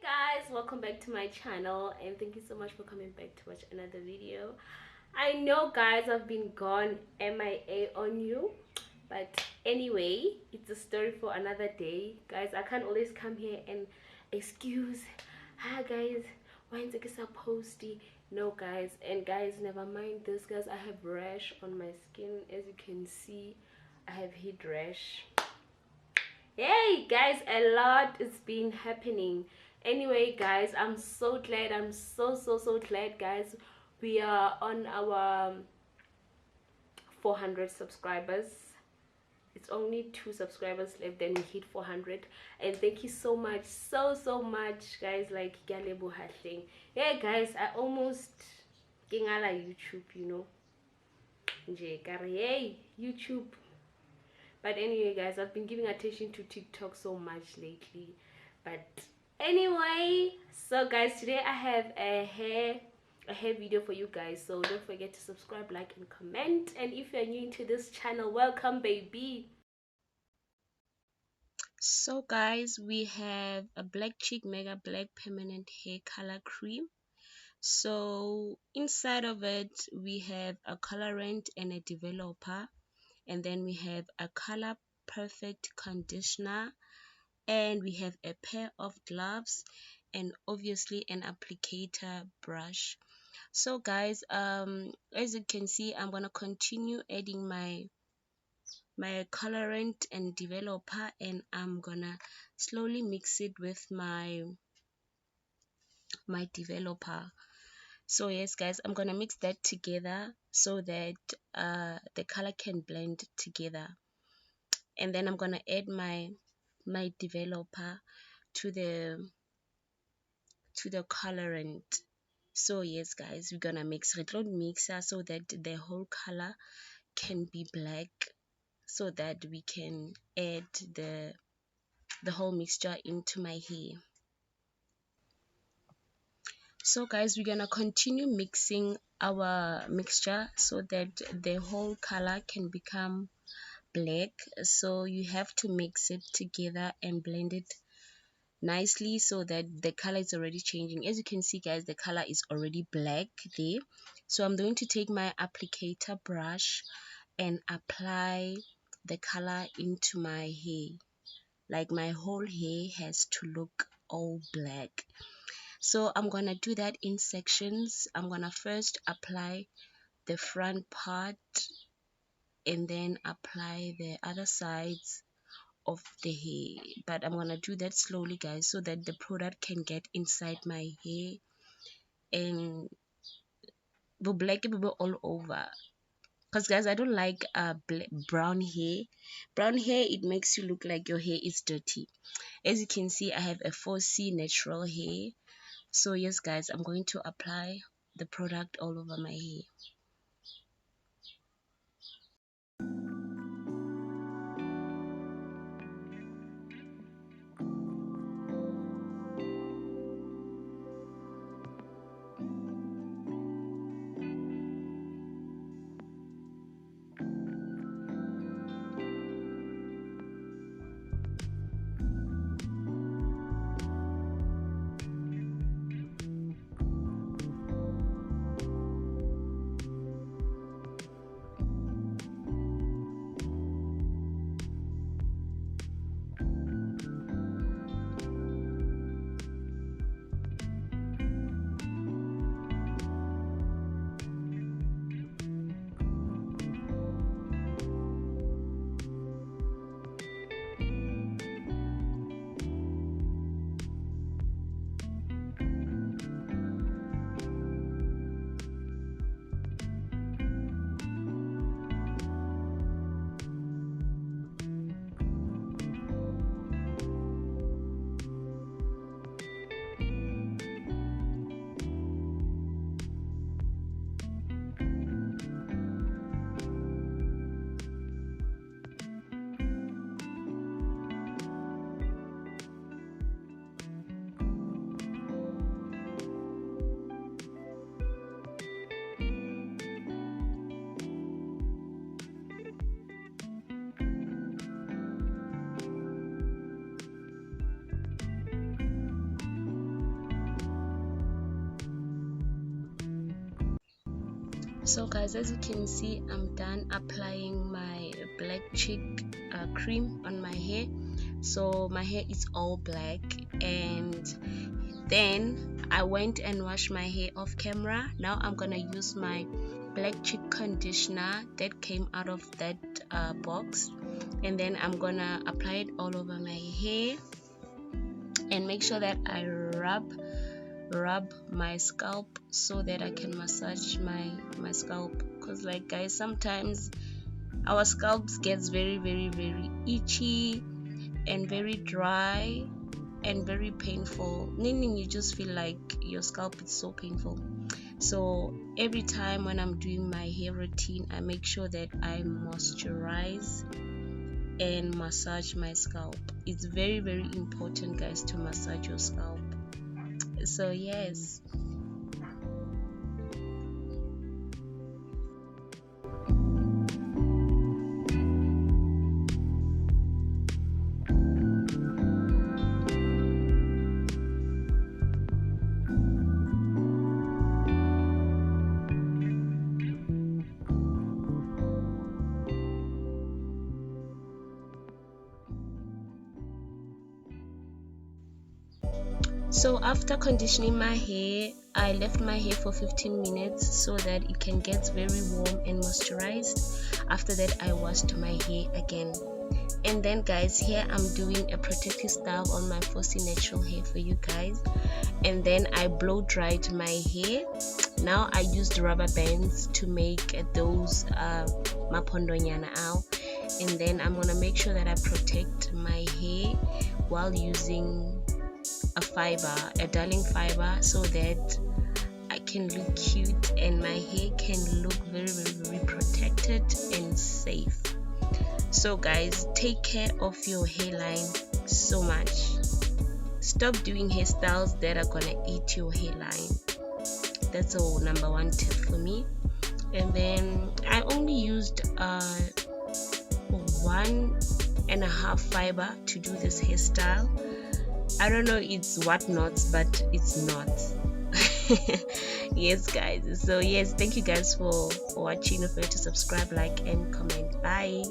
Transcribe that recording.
Guys, welcome back to my channel and thank you so much for coming back to watch another video. I know guys, I've been gone MIA on you, but anyway, it's a story for another day. Guys, I can't always come here and excuse, hi guys, why is it supposed to? No guys, and guys, never mind this guys, I have rash on my skin. As you can see, I have heat rash. Hey guys, a lot is been happening. Anyway guys, I'm so glad, I'm so glad guys, we are on our 400 subscribers. It's only 2 subscribers left, then we hit 400. And thank you so much, so much guys. Like thing. Yeah guys, I almost kingala YouTube, you know. Hey YouTube. But anyway guys, I've been giving attention to TikTok so much lately. But anyway, so guys, today I have a hair video for you guys. So don't forget to subscribe, like and comment. And if you're new to this channel, welcome baby. So guys, we have a Black Chick Mega Black Permanent Hair Color Cream. So inside of it, we have a colorant and a developer, and then we have a Color Perfect conditioner, and we have a pair of gloves, and obviously an applicator brush. So guys, as you can see, I'm gonna continue adding my colorant and developer, and I'm gonna slowly mix it with my developer. So yes guys, I'm gonna mix that together so that the color can blend together, and then I'm gonna add my developer to the colorant. So yes guys, we're gonna mix mixer so that the whole color can be black, so that we can add the whole mixture into my hair. So guys, we're gonna continue mixing our mixture so that the whole color can become black. So you have to mix it together and blend it nicely so that the color is already changing. As you can see guys, the color is already black there. So I'm going to take my applicator brush and apply the color into my hair. Like my whole hair has to look all black. So I'm gonna do that in sections. I'm gonna first apply the front part and then apply the other sides of the hair, but I'm gonna do that slowly guys, so that the product can get inside my hair and the black people all over. Because guys, I don't like brown hair. Brown hair, it makes you look like your hair is dirty. As you can see, I have a 4C natural hair. So yes guys, I'm going to apply the product all over my hair. So guys, as you can see, I'm done applying my black chick cream on my hair. So my hair is all black, and then I went and washed my hair off camera. Now I'm gonna use my black chick conditioner that came out of that box, and then I'm gonna apply it all over my hair and make sure that I rub my scalp so that I can massage my scalp, because like guys, sometimes our scalps gets very itchy and very dry and very painful, meaning you just feel like your scalp is so painful. So every time when I'm doing my hair routine, I make sure that I moisturize and massage my scalp. It's very important, guys, to massage your scalp. So yes. So after conditioning my hair, I left my hair for 15 minutes so that it can get very warm and moisturized. After that, I washed my hair again. And then guys, here I'm doing a protective style on my Fossy natural hair for you guys. And then I blow dried my hair. Now I used rubber bands to make those mapondonyana out. And then I'm gonna make sure that I protect my hair while using a darling fiber, so that I can look cute and my hair can look very protected and safe. So guys, take care of your hairline so much. Stop doing hairstyles that are gonna eat your hairline. That's a number one tip for me. And then I only used 1.5 fiber to do this hairstyle. I don't know it's what knots, but it's not. Yes guys, so yes, thank you guys for watching. Don't forget to subscribe, like and comment. Bye.